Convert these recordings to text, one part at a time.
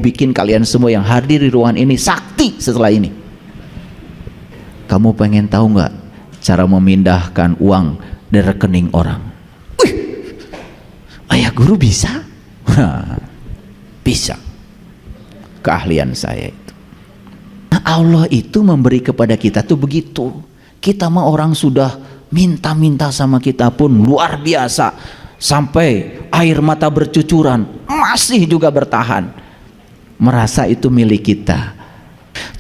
bikin kalian semua yang hadir di ruangan ini sakti setelah ini. Kamu pengen tahu nggak cara memindahkan uang dari rekening orang? Wih, ayah guru bisa? Bisa. Keahlian saya itu. Nah, Allah itu memberi kepada kita tuh begitu. Kita mah orang sudah minta-minta sama kita pun luar biasa, sampai air mata bercucuran masih juga bertahan, merasa itu milik kita.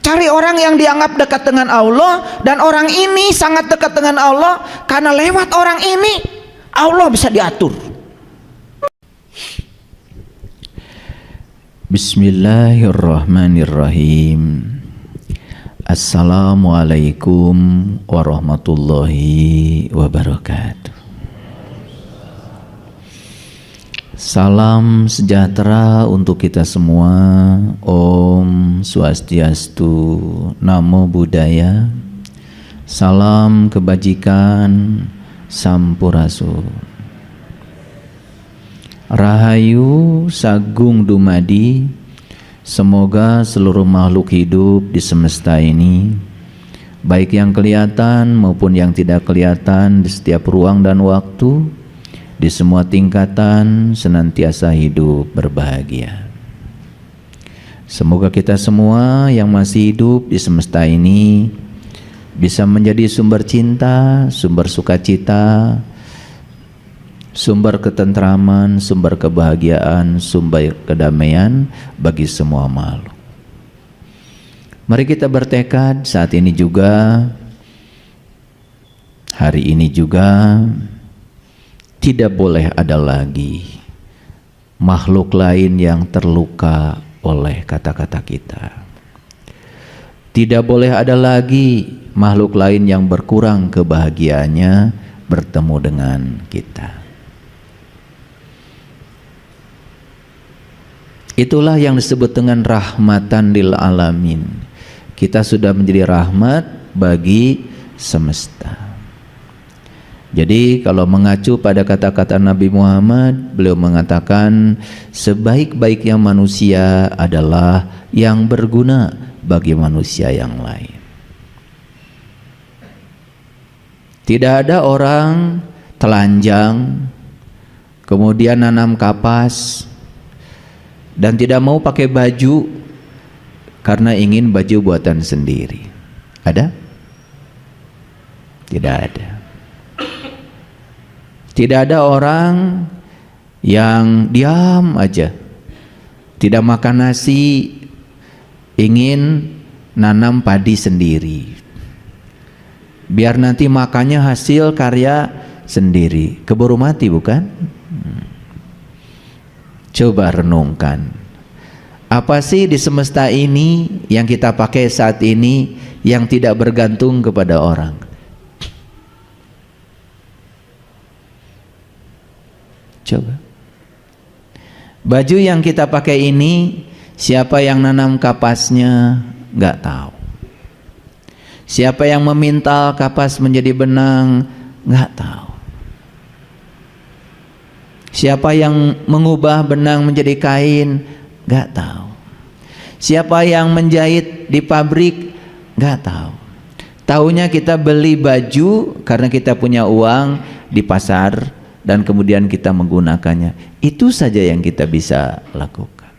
Cari orang yang dianggap dekat dengan Allah, dan orang ini sangat dekat dengan Allah karena lewat orang ini Allah bisa diatur. Bismillahirrahmanirrahim. Assalamualaikum warahmatullahi wabarakatuh. Salam sejahtera untuk kita semua. Om Swastiastu, Namo Buddhaya. Salam kebajikan, Sampurasun. Rahayu Sagung Dumadi. Semoga seluruh makhluk hidup di semesta ini, baik yang kelihatan maupun yang tidak kelihatan, di setiap ruang dan waktu, di semua tingkatan, senantiasa hidup berbahagia. Semoga kita semua yang masih hidup di semesta ini bisa menjadi sumber cinta, sumber sukacita, sumber ketentraman, sumber kebahagiaan, sumber kedamaian bagi semua makhluk. Mari kita bertekad saat ini juga, hari ini juga, tidak boleh ada lagi makhluk lain yang terluka oleh kata-kata kita. Tidak boleh ada lagi makhluk lain yang berkurang kebahagiaannya bertemu dengan kita. Itulah yang disebut dengan rahmatan lil alamin. Kita sudah menjadi rahmat bagi semesta. Jadi kalau mengacu pada kata-kata Nabi Muhammad, beliau mengatakan sebaik-baiknya manusia adalah yang berguna bagi manusia yang lain. Tidak ada orang telanjang kemudian nanam kapas dan tidak mau pakai baju karena ingin baju buatan sendiri. Ada? Tidak ada. Tidak ada orang yang diam aja, tidak makan nasi, ingin nanam padi sendiri, biar nanti makannya hasil karya sendiri. Keburu mati bukan? Coba renungkan, apa sih di semesta ini yang kita pakai saat ini yang tidak bergantung kepada orang? Coba. Baju yang kita pakai ini, siapa yang nanam kapasnya? Nggak tahu. Siapa yang memintal kapas menjadi benang? Nggak tahu. Siapa yang mengubah benang menjadi kain? Nggak tahu. Siapa yang menjahit di pabrik? Nggak tahu. Taunya kita beli baju karena kita punya uang di pasar dan kemudian kita menggunakannya. Itu saja yang kita bisa lakukan.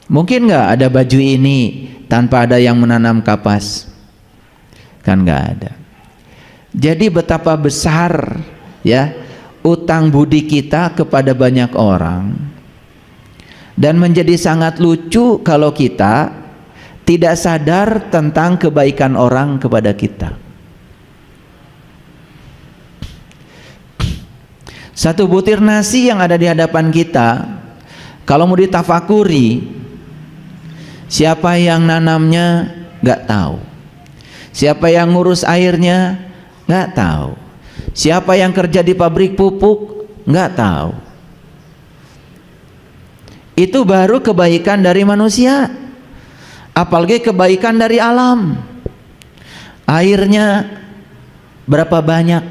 Mungkin nggak ada baju ini tanpa ada yang menanam kapas? Kan nggak ada. Jadi betapa besar ya utang budi kita kepada banyak orang, dan menjadi sangat lucu kalau kita tidak sadar tentang kebaikan orang kepada kita. Satu butir nasi yang ada di hadapan kita, kalau mau ditafakuri, siapa yang nanamnya nggak tahu, siapa yang ngurus airnya nggak tahu, siapa yang kerja di pabrik pupuk nggak tahu. Itu baru kebaikan dari manusia, apalagi kebaikan dari alam. Airnya berapa banyak,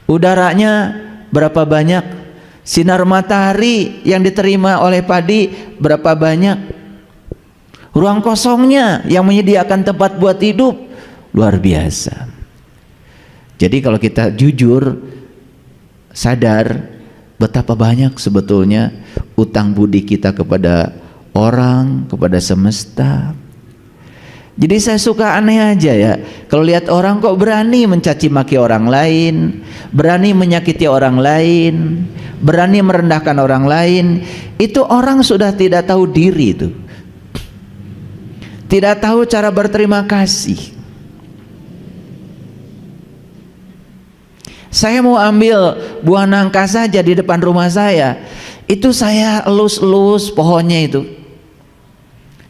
udaranya berapa banyak, Sinar matahari yang diterima oleh padi berapa banyak? Ruang kosongnya yang menyediakan tempat buat hidup luar biasa. Jadi kalau kita jujur, sadar betapa banyak sebetulnya utang budi kita kepada orang, kepada semesta. Jadi saya suka aneh aja ya, kalau lihat orang kok berani mencaci maki orang lain, berani menyakiti orang lain, berani merendahkan orang lain. Itu orang sudah tidak tahu diri itu, tidak tahu cara berterima kasih. Saya mau ambil buah nangka saja di depan rumah saya, itu saya elus-elus pohonnya itu,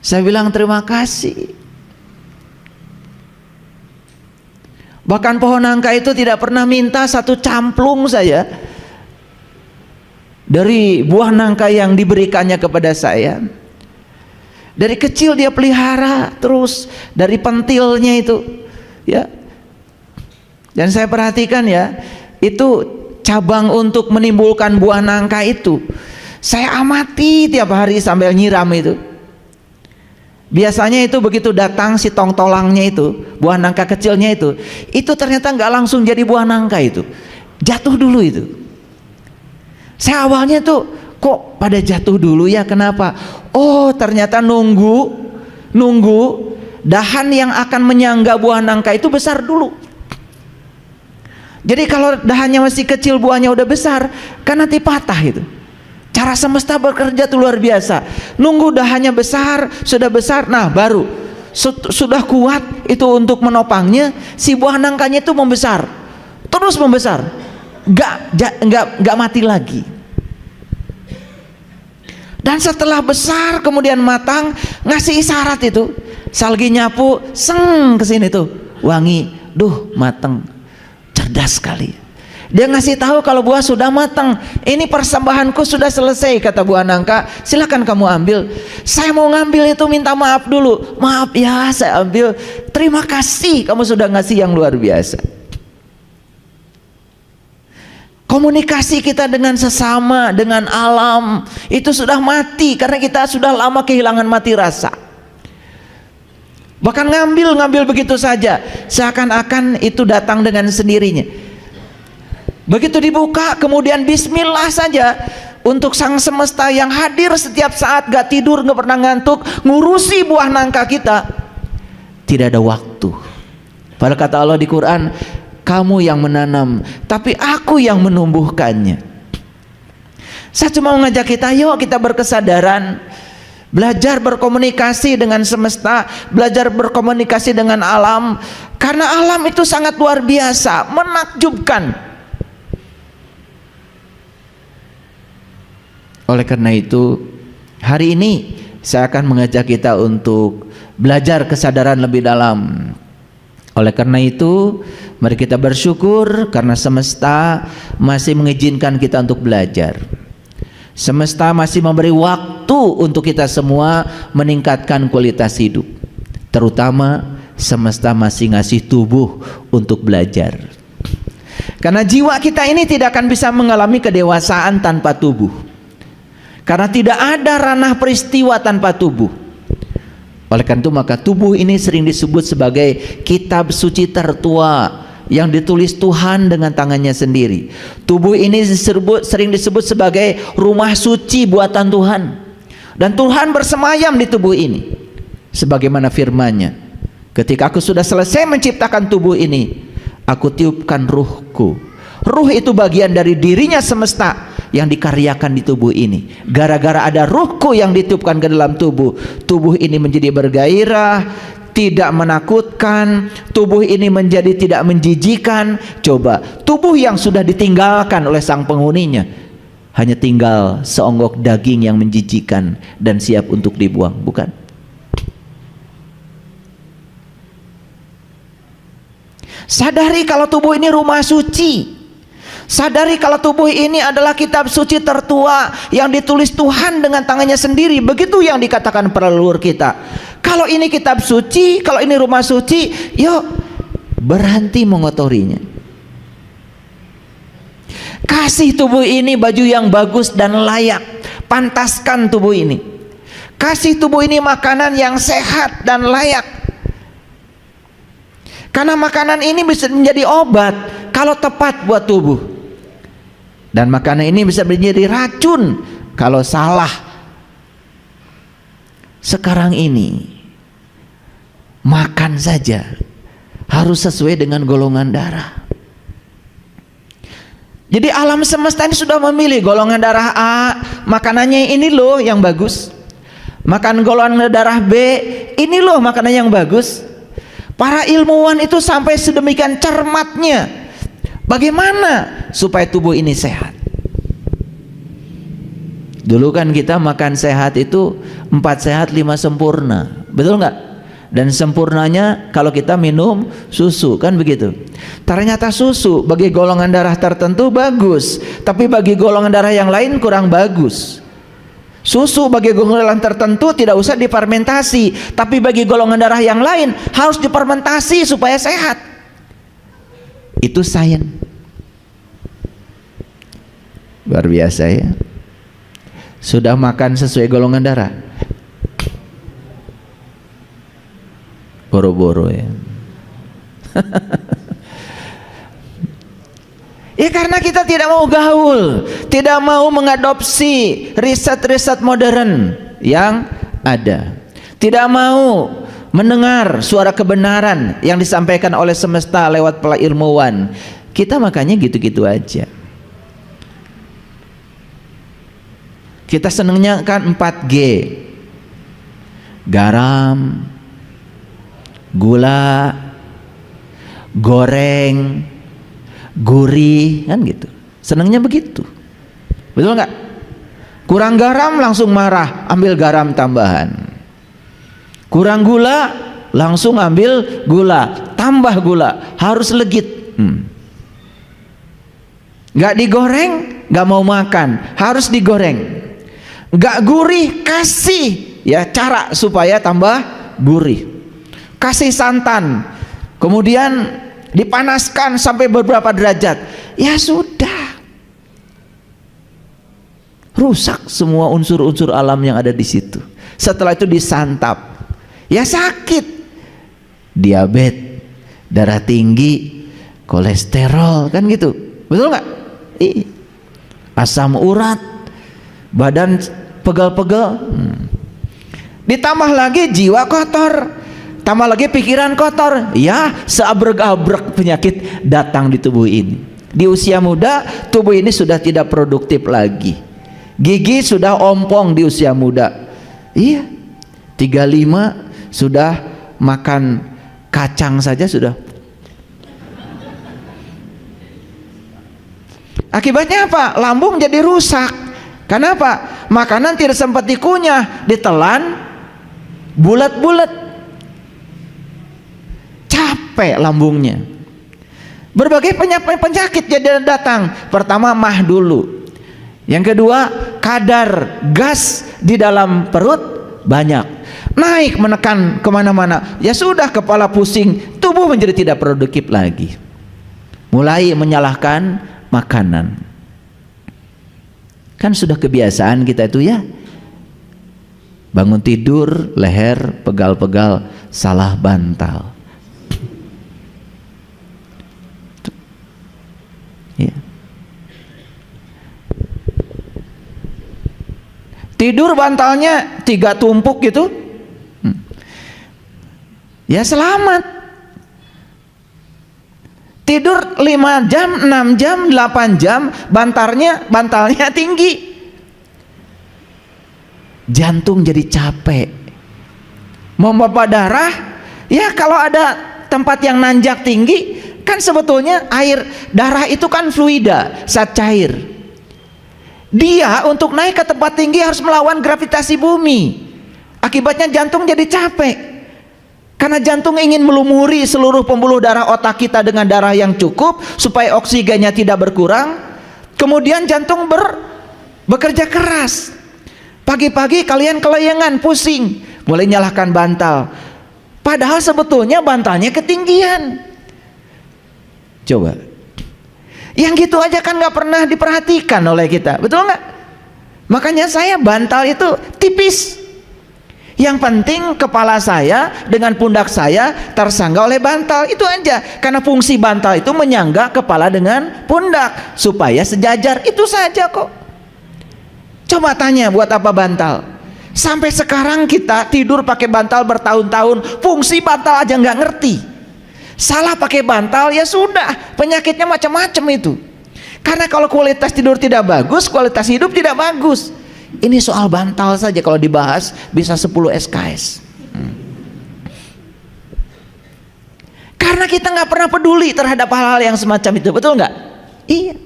saya bilang terima kasih. Bahkan pohon nangka itu tidak pernah minta satu camplung saja dari buah nangka yang diberikannya kepada saya. Dari kecil dia pelihara terus dari pentilnya itu, ya. Dan saya perhatikan ya, itu cabang untuk menimbulkan buah nangka itu saya amati tiap hari sambil nyiram itu. Biasanya itu begitu datang si tongtolangnya itu, buah nangka kecilnya itu ternyata nggak langsung jadi buah nangka, itu jatuh dulu itu. Saya awalnya tuh kok pada jatuh dulu ya, kenapa? Oh ternyata nunggu dahan yang akan menyangga buah nangka itu besar dulu. Jadi kalau dahannya masih kecil, buahnya udah besar, kan nanti patah itu. Cara semesta bekerja itu luar biasa. Nunggu dahannya besar, sudah besar, nah baru sudah kuat itu untuk menopangnya, si buah nangkanya itu membesar, terus membesar, nggak mati lagi. Dan setelah besar kemudian matang, ngasih isyarat itu, salgi nyapu, seng kesini tuh, wangi, duh mateng, cerdas sekali. Dia ngasih tahu kalau buah sudah matang. Ini persembahanku sudah selesai, kata buah nangka. Silakan kamu ambil. Saya mau ngambil itu minta maaf dulu. Maaf ya, saya ambil. Terima kasih, kamu sudah ngasih yang luar biasa. Komunikasi kita dengan sesama, dengan alam itu sudah mati karena kita sudah lama kehilangan mati rasa. Bahkan ngambil begitu saja, seakan-akan itu datang dengan sendirinya. Begitu dibuka kemudian bismillah saja untuk sang semesta yang hadir setiap saat, gak tidur, gak pernah ngantuk, ngurusi buah nangka kita. Tidak ada waktu. Padahal kata Allah di Quran, kamu yang menanam tapi aku yang menumbuhkannya. Saya cuma mengajak kita, yuk kita berkesadaran, belajar berkomunikasi dengan semesta, belajar berkomunikasi dengan alam, karena alam itu sangat luar biasa, menakjubkan. Oleh karena itu, hari ini saya akan mengajak kita untuk belajar kesadaran lebih dalam. Oleh karena itu, mari kita bersyukur karena semesta masih mengizinkan kita untuk belajar. Semesta masih memberi waktu untuk kita semua meningkatkan kualitas hidup. Terutama semesta masih ngasih tubuh untuk belajar. Karena jiwa kita ini tidak akan bisa mengalami kedewasaan tanpa tubuh. Karena tidak ada ranah peristiwa tanpa tubuh. Oleh karena itu maka tubuh ini sering disebut sebagai kitab suci tertua yang ditulis Tuhan dengan tangannya sendiri. Tubuh ini sering disebut sebagai rumah suci buatan Tuhan. Dan Tuhan bersemayam di tubuh ini. Sebagaimana firman-Nya, ketika aku sudah selesai menciptakan tubuh ini, aku tiupkan ruhku. Ruh itu bagian dari dirinya semesta yang dikaryakan di tubuh ini. Gara-gara ada ruhku yang ditiupkan ke dalam tubuh, tubuh ini menjadi bergairah, tidak menakutkan, tubuh ini menjadi tidak menjijikan. Coba, tubuh yang sudah ditinggalkan oleh sang penghuninya, hanya tinggal seonggok daging yang menjijikan dan siap untuk dibuang, bukan? Sadari kalau tubuh ini rumah suci. Sadari kalau tubuh ini adalah kitab suci tertua yang ditulis Tuhan dengan tangannya sendiri. Begitu yang dikatakan para leluhur kita. Kalau ini kitab suci, kalau ini rumah suci, yuk berhenti mengotorinya. Kasih tubuh ini baju yang bagus dan layak. Pantaskan tubuh ini. Kasih tubuh ini makanan yang sehat dan layak. Karena makanan ini bisa menjadi obat kalau tepat buat tubuh. Dan makanan ini bisa menjadi racun kalau salah. Sekarang ini makan saja harus sesuai dengan golongan darah. Jadi alam semesta ini sudah memilih golongan darah A, makanannya ini loh yang bagus. Makan golongan darah B, ini loh makanan yang bagus. Para ilmuwan itu sampai sedemikian cermatnya. Bagaimana supaya tubuh ini sehat? Dulu kan kita makan sehat itu 4 sehat 5 sempurna. Betul nggak? Dan sempurnanya kalau kita minum susu, kan begitu. Ternyata susu bagi golongan darah tertentu bagus, tapi bagi golongan darah yang lain kurang bagus. Susu bagi golongan tertentu tidak usah difermentasi, tapi bagi golongan darah yang lain harus difermentasi supaya sehat. Itu sains. Luar biasa ya. Sudah makan sesuai golongan darah, boro-boro ya. Ya karena kita tidak mau gaul, tidak mau mengadopsi riset-riset modern yang ada, tidak mau mendengar suara kebenaran yang disampaikan oleh semesta lewat para ilmuwan. Kita makanya gitu-gitu aja. Kita senangnya kan 4G, garam, gula, goreng, gurih, kan gitu. Senangnya begitu. Betul nggak? Kurang garam langsung marah, ambil garam tambahan. Kurang gula langsung ambil gula, tambah gula, harus legit. Nggak digoreng, nggak mau makan, harus digoreng. Nggak gurih, kasih ya cara supaya tambah gurih. Kasih santan, kemudian dipanaskan sampai beberapa derajat, ya sudah, rusak semua unsur-unsur alam yang ada di situ. Setelah itu disantap, ya sakit, diabetes, darah tinggi, kolesterol, kan gitu, betul nggak? Asam urat, badan pegel-pegel, ditambah lagi jiwa kotor, tambah lagi pikiran kotor, ya seabrek-abrek penyakit datang di tubuh ini. Di usia muda tubuh ini sudah tidak produktif lagi, gigi sudah ompong di usia muda. Iya, 35 sudah makan kacang saja sudah. Akibatnya apa? Lambung jadi rusak. Kenapa? Makanan tidak sempat dikunyah, ditelan bulat-bulat, capek lambungnya. Berbagai penyakit jadi datang. Pertama mah dulu, yang kedua kadar gas di dalam perut banyak, naik menekan kemana-mana, ya sudah kepala pusing, tubuh menjadi tidak produktif lagi. Mulai menyalahkan makanan. Kan sudah kebiasaan kita itu ya, bangun tidur leher pegal-pegal, salah bantal ya. Tidur bantalnya 3 tumpuk gitu, ya selamat. Tidur 5 jam, 6 jam, 8 jam, bantalnya tinggi. Jantung jadi capek. Memompa darah, ya kalau ada tempat yang nanjak tinggi, kan sebetulnya air darah itu kan fluida, zat cair. Dia untuk naik ke tempat tinggi harus melawan gravitasi bumi. Akibatnya jantung jadi capek. Karena jantung ingin melumuri seluruh pembuluh darah otak kita dengan darah yang cukup supaya oksigennya tidak berkurang. Kemudian jantung bekerja keras. Pagi-pagi kalian kelayangan, pusing, mulai nyalahkan bantal. Padahal sebetulnya bantalnya ketinggian. Coba. Yang gitu aja kan nggak pernah diperhatikan oleh kita, betul nggak? Makanya saya bantal itu tipis. Yang penting kepala saya dengan pundak saya tersangga oleh bantal, itu aja. Karena fungsi bantal itu menyangga kepala dengan pundak supaya sejajar, itu saja kok. Coba tanya buat apa bantal? Sampai sekarang kita tidur pakai bantal bertahun-tahun, fungsi bantal aja nggak ngerti. Salah pakai bantal ya sudah, penyakitnya macam-macam itu. Karena kalau kualitas tidur tidak bagus, kualitas hidup tidak bagus. Ini soal bantal saja kalau dibahas bisa 10 SKS. Karena kita nggak pernah peduli terhadap hal-hal yang semacam itu, betul nggak? Iya.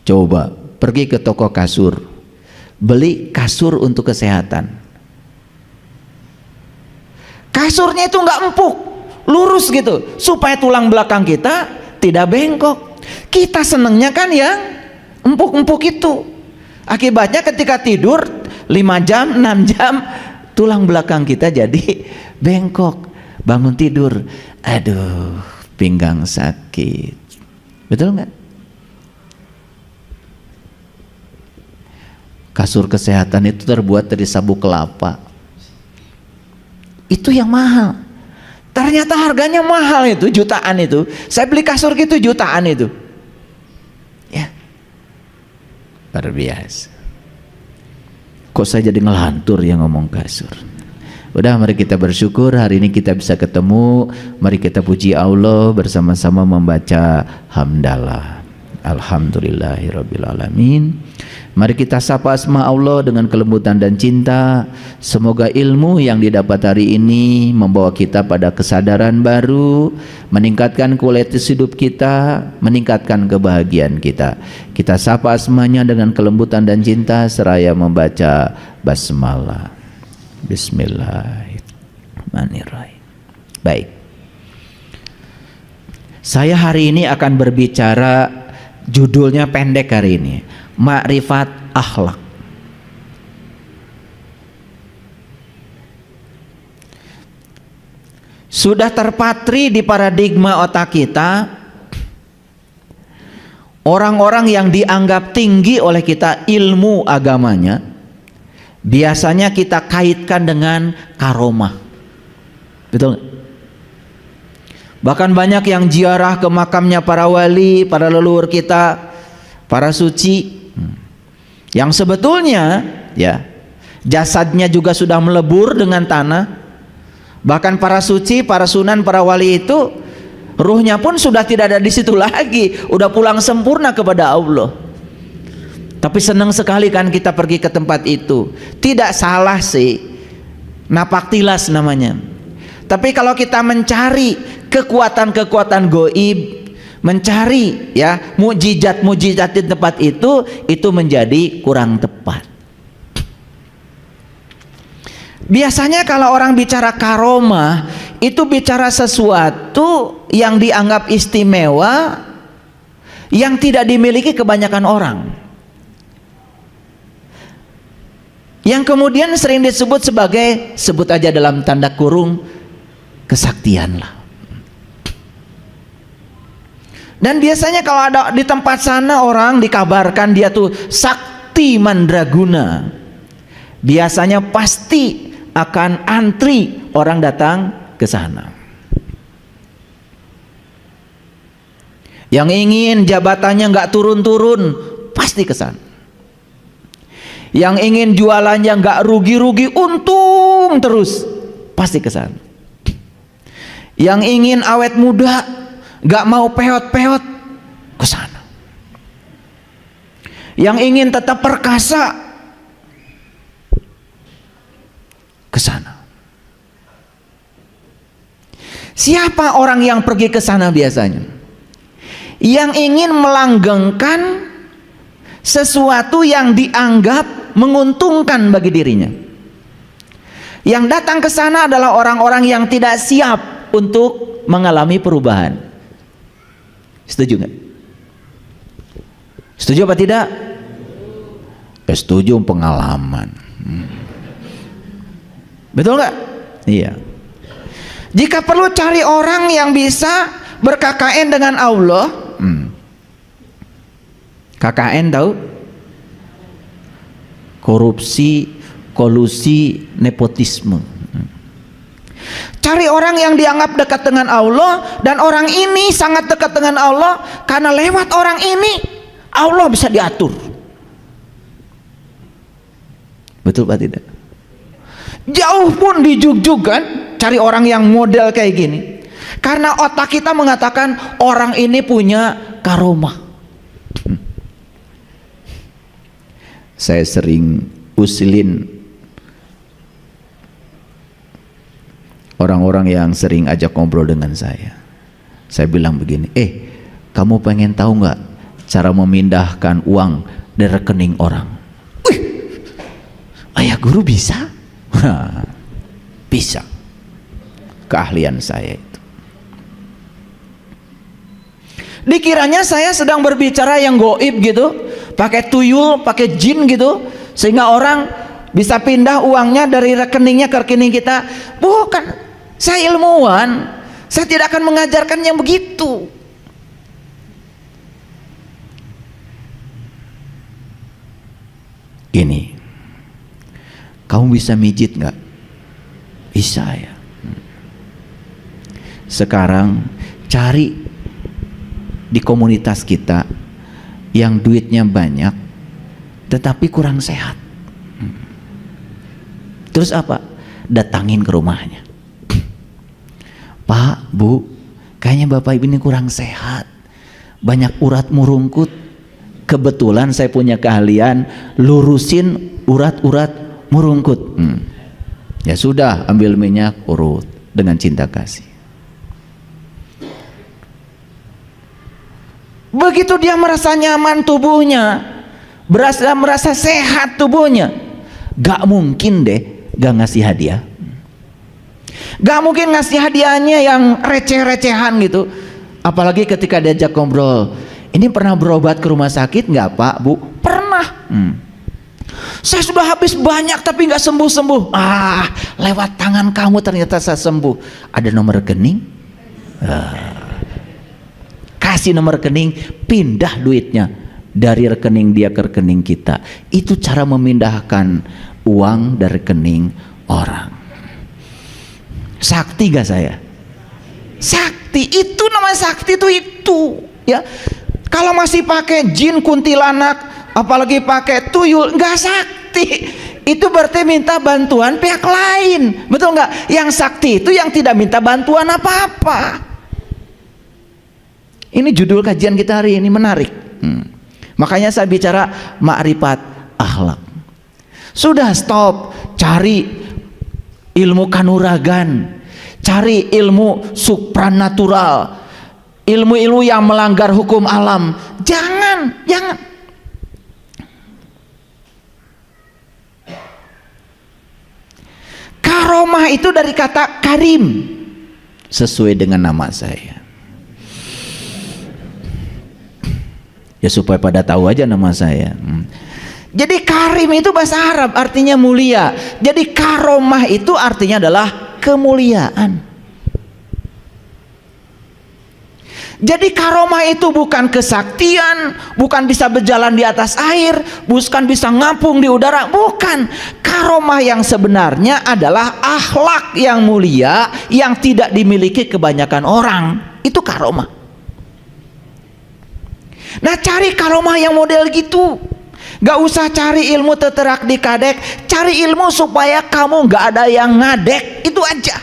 Coba pergi ke toko kasur, beli kasur untuk kesehatan. Kasurnya itu nggak empuk, lurus gitu, supaya tulang belakang kita tidak bengkok. Kita senengnya kan yang empuk-empuk itu. Akibatnya ketika tidur 5 jam, 6 jam, tulang belakang kita jadi bengkok. Bangun tidur, aduh, pinggang sakit. Betul nggak? Kasur kesehatan itu terbuat dari sabuk kelapa. Itu yang mahal. Ternyata harganya mahal itu, jutaan itu. Saya beli kasur gitu jutaan itu. Ya. Luar biasa. Kok saya jadi ngelantur ya ngomong kasur. Udah, mari kita bersyukur hari ini kita bisa ketemu. Mari kita puji Allah bersama-sama membaca hamdalah. Alhamdulillahirabbil alamin. Mari kita sapa asma Allah dengan kelembutan dan cinta. Semoga ilmu yang didapat hari ini membawa kita pada kesadaran baru, meningkatkan kualitas hidup kita, meningkatkan kebahagiaan kita. Kita sapa asmanya dengan kelembutan dan cinta seraya membaca basmalah. Bismillahirrahmanirrahim. Baik. Saya hari ini akan berbicara, judulnya pendek hari ini, Makrifat Akhlak. Sudah terpatri di paradigma otak kita, orang-orang yang dianggap tinggi oleh kita ilmu agamanya, biasanya kita kaitkan dengan karomah. Betul? Bahkan banyak yang ziarah ke makamnya para wali, para leluhur kita, para suci, yang sebetulnya ya jasadnya juga sudah melebur dengan tanah. Bahkan para suci, para sunan, para wali itu ruhnya pun sudah tidak ada di situ lagi, udah pulang sempurna kepada Allah. Tapi senang sekali kan kita pergi ke tempat itu. Tidak salah sih, napak tilas namanya. Tapi kalau kita mencari kekuatan-kekuatan goib, mencari ya mukjizat-mukjizat di tempat itu menjadi kurang tepat. Biasanya kalau orang bicara karomah itu bicara sesuatu yang dianggap istimewa, yang tidak dimiliki kebanyakan orang, yang kemudian sering disebut sebagai, sebut aja dalam tanda kurung, kesaktian lah. Dan biasanya kalau ada di tempat sana orang dikabarkan dia tuh sakti mandraguna, biasanya pasti akan antri orang datang ke sana. Yang ingin jabatannya nggak turun-turun pasti ke sana. Yang ingin jualannya nggak rugi-rugi, untung terus, pasti ke sana. Yang ingin awet muda, gak mau peot-peot, ke sana. Yang ingin tetap perkasa, ke sana. Siapa orang yang pergi ke sana biasanya? Yang ingin melanggengkan sesuatu yang dianggap menguntungkan bagi dirinya. Yang datang ke sana adalah orang-orang yang tidak siap untuk mengalami perubahan. Setuju nggak? Setuju apa tidak? Setuju, pengalaman. Betul nggak? Iya. Jika perlu cari orang yang bisa ber-KKN dengan Allah. KKN tahu? Korupsi, kolusi, nepotisme. Cari orang yang dianggap dekat dengan Allah, dan orang ini sangat dekat dengan Allah karena lewat orang ini Allah bisa diatur. Betul Pak tidak? Jauh pun dijugjug kan cari orang yang model kayak gini, karena otak kita mengatakan orang ini punya karomah. Saya sering usilin orang-orang yang sering ajak ngobrol dengan saya. Saya bilang begini, kamu pengen tahu nggak cara memindahkan uang dari rekening orang? Wih, ayah guru bisa? Bisa. Keahlian saya itu. Dikiranya saya sedang berbicara yang goib gitu, pakai tuyul, pakai jin gitu, sehingga orang bisa pindah uangnya dari rekeningnya ke rekening kita. Bukan, saya ilmuwan, saya tidak akan mengajarkan yang begitu. Ini, kamu bisa mijit nggak? Bisa ya. Sekarang cari di komunitas kita yang duitnya banyak tetapi kurang sehat. Terus apa? Datangin ke rumahnya. Pak, Bu, kayaknya Bapak Ibu ini kurang sehat, banyak urat murungkut. Kebetulan saya punya keahlian lurusin urat-urat murungkut. Ya sudah, ambil minyak, urut dengan cinta kasih. Begitu dia merasa nyaman tubuhnya, merasa sehat tubuhnya, gak mungkin deh gak ngasih hadiah. Gak mungkin ngasih hadiahnya yang receh-recehan gitu. Apalagi ketika diajak ngobrol, ini pernah berobat ke rumah sakit nggak Pak, Bu? Pernah. Saya sudah habis banyak tapi nggak sembuh-sembuh. Lewat tangan kamu ternyata saya sembuh. Ada nomor rekening? Kasih nomor rekening, pindah duitnya dari rekening dia ke rekening kita. Itu cara memindahkan uang dari rekening orang. Sakti gak saya? Sakti, itu namanya sakti itu ya. Kalau masih pakai jin kuntilanak, apalagi pakai tuyul, nggak sakti. Itu berarti minta bantuan pihak lain, betul nggak? Yang sakti itu yang tidak minta bantuan apa-apa. Ini judul kajian kita hari ini menarik. Makanya saya bicara ma'rifat akhlak. Sudah stop cari ilmu kanuragan, cari ilmu supranatural, ilmu-ilmu yang melanggar hukum alam. Jangan. Karomah itu dari kata karim, sesuai dengan nama saya. Ya supaya pada tahu aja nama saya. Jadi karim itu bahasa Arab artinya mulia. Jadi karomah itu artinya adalah kemuliaan. Jadi karomah itu bukan kesaktian, bukan bisa berjalan di atas air, bukan bisa ngapung di udara, bukan. Karomah yang sebenarnya adalah akhlak yang mulia yang tidak dimiliki kebanyakan orang. Itu karomah. Nah, cari karomah yang model gitu. Gak usah cari ilmu teterak di kadek, cari ilmu supaya kamu gak ada yang ngadek. Itu aja.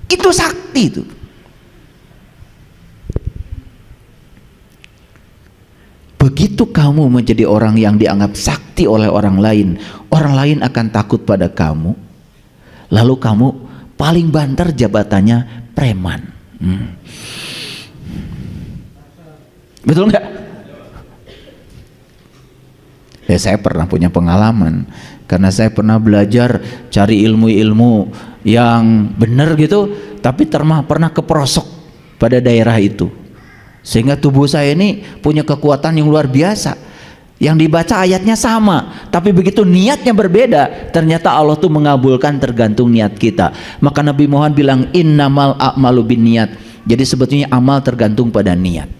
Itu sakti itu. Begitu kamu menjadi orang yang dianggap sakti oleh orang lain akan takut pada kamu. Lalu kamu paling banter jabatannya preman. Betul nggak? Ya saya pernah punya pengalaman, karena saya pernah belajar cari ilmu-ilmu yang benar gitu, tapi pernah keperosok pada daerah itu. Sehingga tubuh saya ini punya kekuatan yang luar biasa. Yang dibaca ayatnya sama, tapi begitu niatnya berbeda, ternyata Allah tuh mengabulkan tergantung niat kita. Maka Nabi Muhammad bilang innamal a'malu binniyat. Jadi sebetulnya amal tergantung pada niat.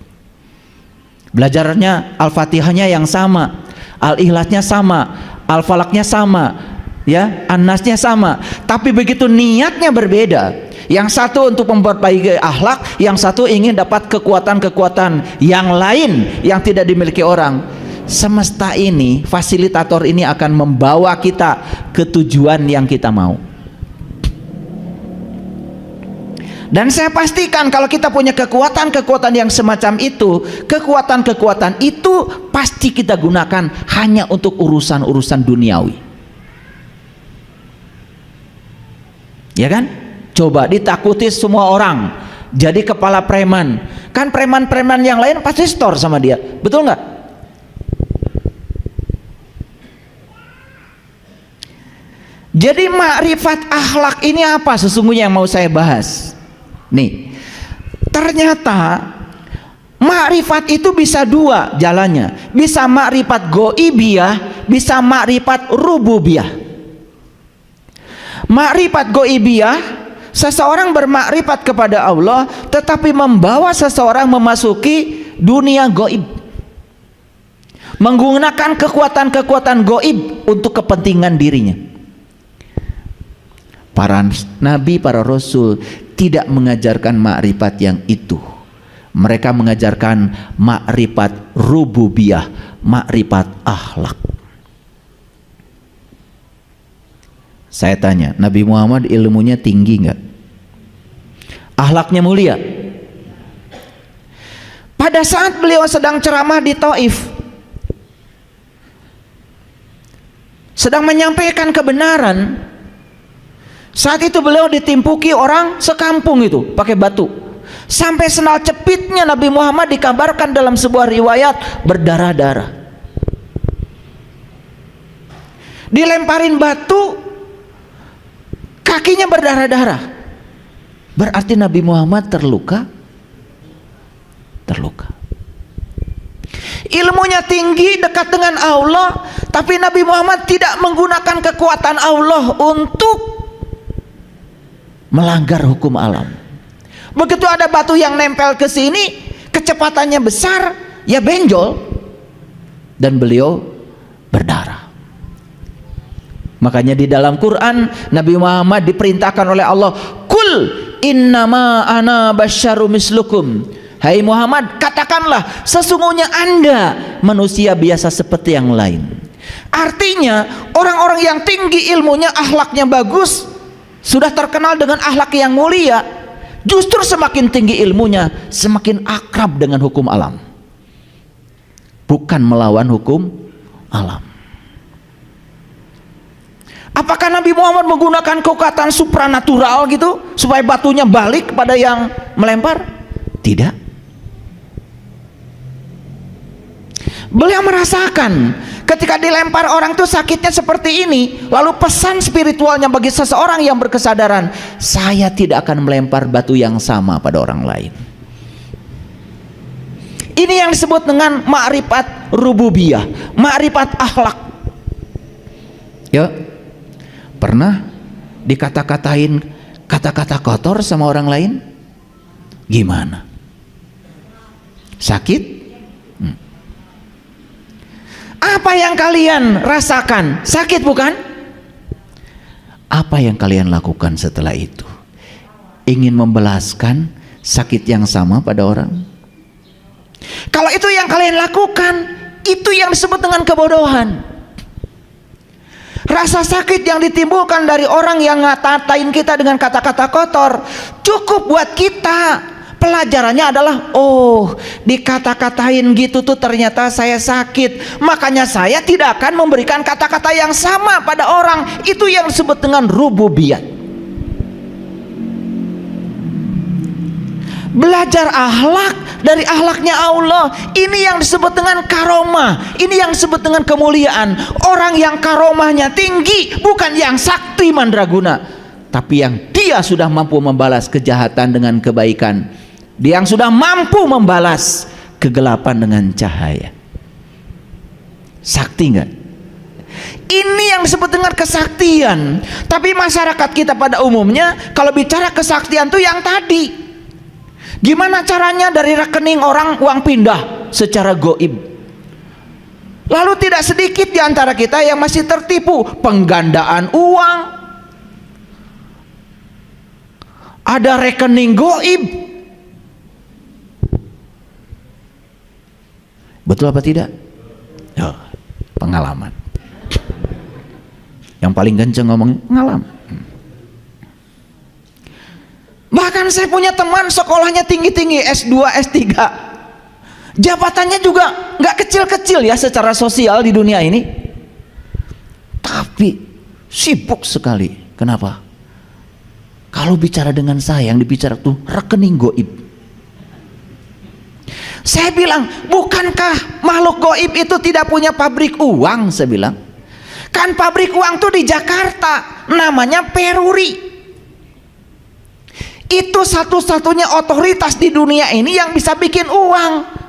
Belajarnya Al-Fatihahnya yang sama, Al-Ikhlasnya sama, Al-Falaknya sama, ya, An-Nasnya sama. Tapi begitu niatnya berbeda. Yang satu untuk memperbaiki akhlak, yang satu ingin dapat kekuatan-kekuatan yang lain yang tidak dimiliki orang. Semesta ini, fasilitator ini akan membawa kita ke tujuan yang kita mau. Dan saya pastikan kalau kita punya kekuatan-kekuatan yang semacam itu, kekuatan-kekuatan itu pasti kita gunakan hanya untuk urusan-urusan duniawi. Ya kan? Coba ditakuti semua orang jadi kepala preman. Kan preman-preman yang lain pasti store sama dia. Betul nggak? Jadi makrifat akhlak ini apa sesungguhnya yang mau saya bahas? Nih, ternyata makrifat itu bisa dua jalannya. Bisa makrifat goibiyah, bisa makrifat rububiyah. Makrifat goibiyah, seseorang bermakrifat kepada Allah tetapi membawa seseorang memasuki dunia goib, menggunakan kekuatan-kekuatan goib untuk kepentingan dirinya. Para nabi, para rasul tidak mengajarkan makrifat yang itu. Mereka mengajarkan makrifat rububiyah, makrifat akhlak. Saya tanya, Nabi Muhammad ilmunya tinggi enggak? Akhlaknya mulia? Pada saat beliau sedang ceramah di Taif, sedang menyampaikan kebenaran, saat itu beliau ditimpuki orang sekampung itu pakai batu, sampai senal cepitnya Nabi Muhammad dikabarkan dalam sebuah riwayat berdarah-darah. Dilemparin batu, kakinya berdarah-darah. Berarti Nabi Muhammad terluka. Ilmunya tinggi, dekat dengan Allah, tapi Nabi Muhammad tidak menggunakan kekuatan Allah untuk melanggar hukum alam. Begitu ada batu yang nempel ke sini, kecepatannya besar, ya benjol, dan beliau berdarah. Makanya di dalam Quran Nabi Muhammad diperintahkan oleh Allah, "Kul innama ana basyarum mislukum." Hai Muhammad, katakanlah sesungguhnya Anda manusia biasa seperti yang lain. Artinya orang-orang yang tinggi ilmunya, akhlaknya bagus, sudah terkenal dengan akhlak yang mulia, justru semakin tinggi ilmunya semakin akrab dengan hukum alam, bukan melawan hukum alam. Apakah Nabi Muhammad menggunakan kekuatan supranatural gitu supaya batunya balik kepada yang melempar? Tidak. Beliau merasakan ketika dilempar orang itu sakitnya seperti ini, lalu pesan spiritualnya bagi seseorang yang berkesadaran, saya tidak akan melempar batu yang sama pada orang lain. Ini yang disebut dengan makrifat rububiyah, makrifat akhlak. Ya, pernah dikata-katain kata-kata kotor sama orang lain? Gimana? Sakit? Apa yang kalian rasakan? Sakit bukan? Apa yang kalian lakukan setelah itu? Ingin membalaskan sakit yang sama pada orang? Kalau itu yang kalian lakukan, itu yang disebut dengan kebodohan. Rasa sakit yang ditimbulkan dari orang yang ngatain kita dengan kata-kata kotor cukup buat kita. Pelajarannya adalah, oh, dikata-katain gitu tuh ternyata saya sakit, makanya saya tidak akan memberikan kata-kata yang sama pada orang. Itu yang disebut dengan rububiyat. Belajar akhlak dari akhlaknya Allah, ini yang disebut dengan karomah, ini yang disebut dengan kemuliaan. Orang yang karomahnya tinggi bukan yang sakti mandraguna, tapi yang dia sudah mampu membalas kejahatan dengan kebaikan, dia yang sudah mampu membalas kegelapan dengan cahaya. Sakti enggak? Ini yang disebut dengan kesaktian. Tapi masyarakat kita pada umumnya kalau bicara kesaktian itu yang tadi, Gimana caranya dari rekening orang uang pindah secara goib? Lalu tidak sedikit di antara kita yang masih tertipu penggandaan uang. Ada rekening goib. Betul apa tidak? Oh, pengalaman. Yang paling kenceng ngomongnya pengalaman. Bahkan saya punya teman sekolahnya tinggi-tinggi, S2, S3. Jabatannya juga nggak kecil-kecil ya secara sosial di dunia ini. Tapi sibuk sekali. Kenapa? Kalau bicara dengan saya, yang dibicara tuh rekening goib. Saya bilang, bukankah makhluk goib itu tidak punya pabrik uang? Saya bilang, kan pabrik uang tuh di Jakarta, namanya Peruri. Itu satu-satunya otoritas di dunia ini yang bisa bikin uang.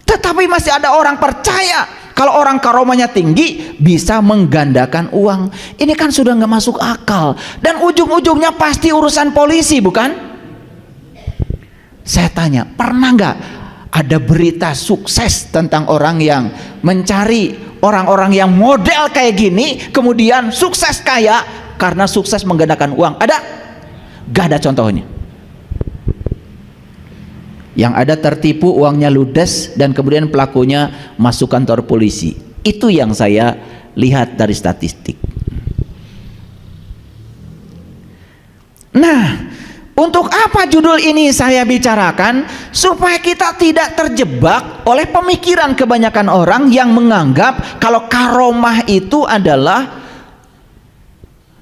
Tetapi masih ada orang percaya kalau orang karomanya tinggi bisa menggandakan uang. Ini kan sudah nggak masuk akal. Dan ujung-ujungnya pasti urusan polisi, bukan? Saya tanya, pernah nggak ada berita sukses tentang orang yang mencari orang-orang yang model kayak gini kemudian sukses kaya karena sukses menggandakan uang? Ada? Gak ada contohnya. Yang ada tertipu, uangnya ludes, dan kemudian pelakunya masuk kantor polisi. Itu yang saya lihat dari statistik. Nah, untuk apa judul ini saya bicarakan? Supaya kita tidak terjebak oleh pemikiran kebanyakan orang yang menganggap kalau karomah itu adalah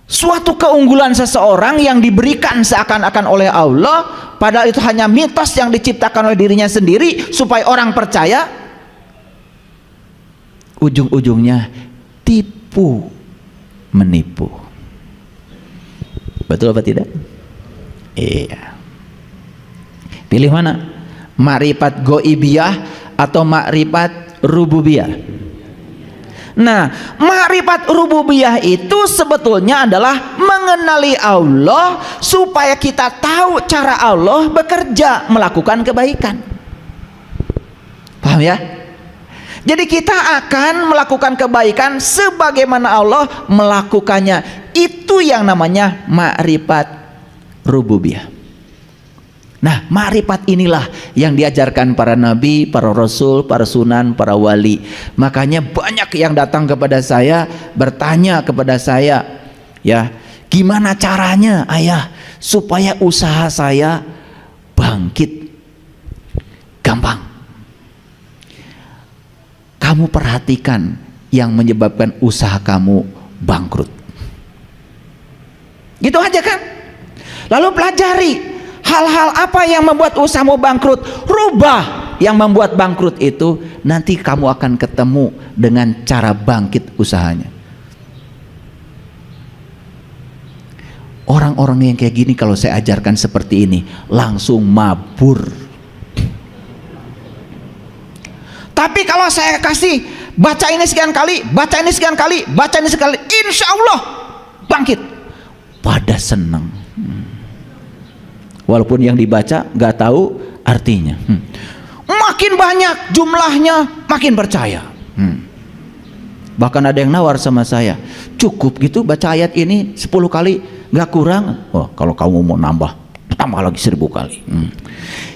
suatu keunggulan seseorang yang diberikan seakan-akan oleh Allah, padahal itu hanya mitos yang diciptakan oleh dirinya sendiri supaya orang percaya. Ujung-ujungnya tipu menipu. Betul apa tidak? Iya. Pilih mana? Makrifat goibiyah atau makrifat rububiyah? Nah, makrifat rububiyah itu sebetulnya adalah mengenali Allah supaya kita tahu cara Allah bekerja melakukan kebaikan. Paham ya? Jadi kita akan melakukan kebaikan sebagaimana Allah melakukannya. Itu yang namanya makrifat rububiyah. Nah, makrifat inilah yang diajarkan para nabi, para rasul, para sunan, para wali. Makanya banyak yang datang kepada saya, bertanya kepada saya, ya, gimana caranya ayah supaya usaha saya bangkit? Gampang. Kamu perhatikan yang menyebabkan usaha kamu bangkrut. Gitu aja kan? Lalu pelajari hal-hal apa yang membuat usahamu bangkrut, rubah yang membuat bangkrut itu, nanti kamu akan ketemu dengan cara bangkit usahanya. Orang-orang yang kayak gini kalau saya ajarkan seperti ini langsung mabur. Tapi kalau saya kasih baca ini sekian kali, baca ini sekian kali, baca ini sekali, insya Allah bangkit. Pada senang. Walaupun yang dibaca nggak tahu artinya. Makin banyak jumlahnya makin percaya. Bahkan ada yang nawar sama saya, cukup gitu baca ayat ini 10 kali nggak kurang. Oh, kalau kamu mau nambah, tambah lagi 1000 kali.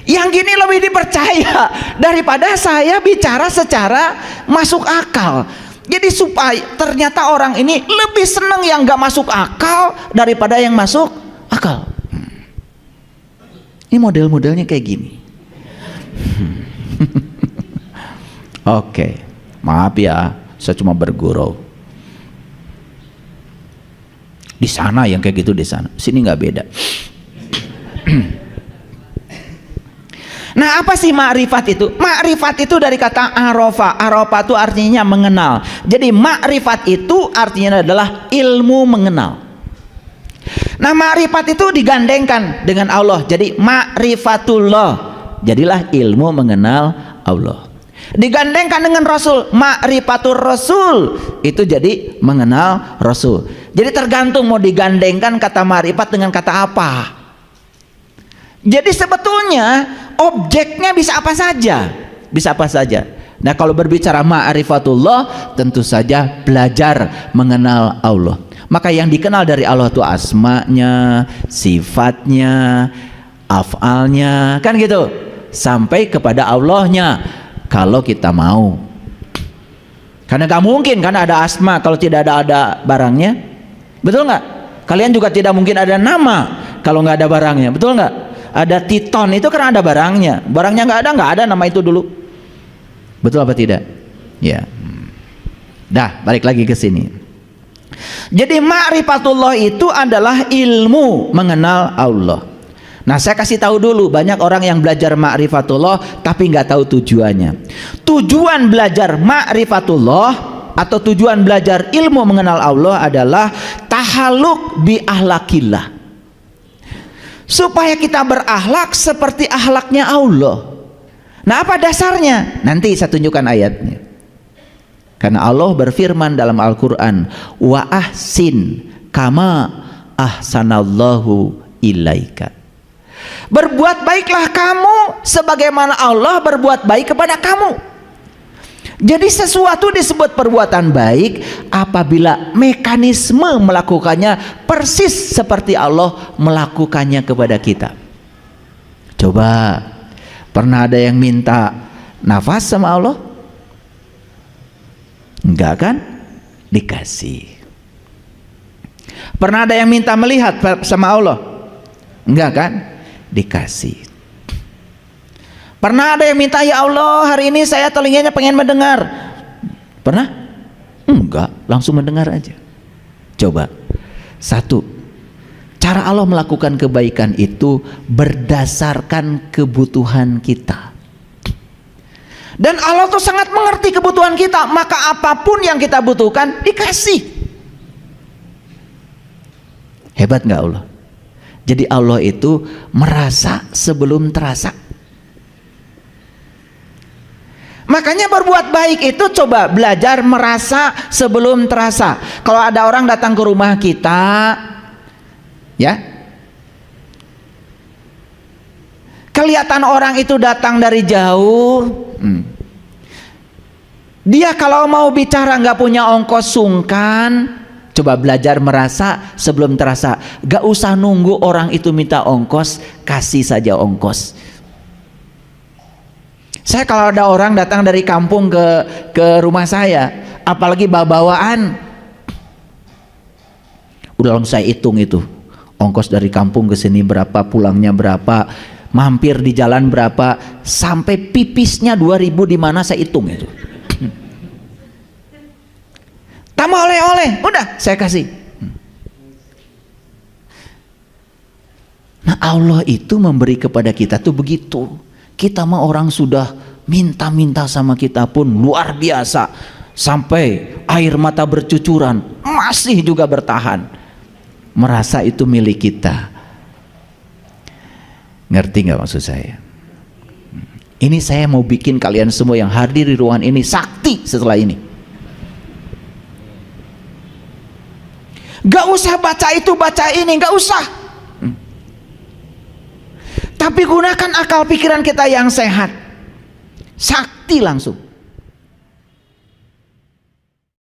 Yang gini lebih dipercaya daripada saya bicara secara masuk akal. Jadi supaya ternyata orang ini lebih senang yang nggak masuk akal daripada yang masuk akal. Ini model-modelnya kayak gini. Oke, maaf ya, saya cuma bergurau. Di sana yang kayak gitu di sana, sini nggak beda. Nah, apa sih makrifat itu? Makrifat itu dari kata arofa. Arofa itu artinya mengenal. Jadi makrifat itu artinya adalah ilmu mengenal. Nah, makrifat itu digandengkan dengan Allah. Jadi makrifatullah, jadilah ilmu mengenal Allah. Digandengkan dengan Rasul, makrifatur Rasul, itu jadi mengenal Rasul. Jadi tergantung mau digandengkan kata makrifat dengan kata apa. Jadi sebetulnya objeknya bisa apa saja, bisa apa saja. Nah, kalau berbicara ma'rifatullah, tentu saja belajar mengenal Allah. Maka yang dikenal dari Allah itu asmanya, sifatnya, af'alnya, kan gitu, sampai kepada Allahnya kalau kita mau. Karena gak mungkin kan ada asma kalau tidak ada barangnya, betul nggak? Kalian juga tidak mungkin ada nama kalau nggak ada barangnya, betul nggak? Ada Titon itu karena ada barangnya nggak ada nama itu dulu, betul apa tidak? Ya. Dah, balik lagi ke sini. Jadi ma'rifatullah itu adalah ilmu mengenal Allah. Nah, saya kasih tahu dulu, banyak orang yang belajar ma'rifatullah tapi nggak tahu tujuannya. Tujuan belajar ma'rifatullah atau tujuan belajar ilmu mengenal Allah adalah tahalluq bi ahlakillah, supaya kita berakhlak seperti akhlaknya Allah. Nah, apa dasarnya? Nanti saya tunjukkan ayatnya. Karena Allah berfirman dalam Al-Quran, wa ahsin kama ahsanallahu ilaika. Berbuat baiklah kamu sebagaimana Allah berbuat baik kepada kamu. Jadi sesuatu disebut perbuatan baik apabila mekanisme melakukannya persis seperti Allah melakukannya kepada kita. Coba, pernah ada yang minta nafas sama Allah? Enggak kan? Dikasih. Pernah ada yang minta melihat sama Allah? Enggak kan? Dikasih. Pernah ada yang minta, ya Allah hari ini saya telinganya pengen mendengar? Pernah? Enggak, langsung mendengar aja. Coba, satu, cara Allah melakukan kebaikan itu berdasarkan kebutuhan kita. Dan Allah tuh sangat mengerti kebutuhan kita, maka apapun yang kita butuhkan dikasih. Hebat nggak Allah? Jadi Allah itu merasa sebelum terasa. Makanya berbuat baik itu coba belajar merasa sebelum terasa. Kalau ada orang datang ke rumah kita, ya, kelihatan orang itu datang dari jauh, dia kalau mau bicara nggak punya ongkos sungkan. Coba belajar merasa sebelum terasa. Gak usah nunggu orang itu minta ongkos, kasih saja ongkos. Saya kalau ada orang datang dari kampung ke rumah saya, apalagi bawa-bawaan, udah langsung saya hitung itu. Ongkos dari kampung ke sini berapa, pulangnya berapa, mampir di jalan berapa, sampai pipisnya 2.000 di mana saya hitung itu. Tambah oleh-oleh, udah saya kasih. Nah, Allah itu memberi kepada kita tuh begitu. Kita mah orang sudah minta-minta sama kita pun luar biasa, sampai air mata bercucuran, masih juga bertahan, merasa itu milik kita. Ngerti nggak maksud saya? Ini saya mau bikin kalian semua yang hadir di ruangan ini sakti setelah ini. Gak usah baca itu, baca ini, gak usah. Tapi gunakan akal pikiran kita yang sehat. Sakti langsung.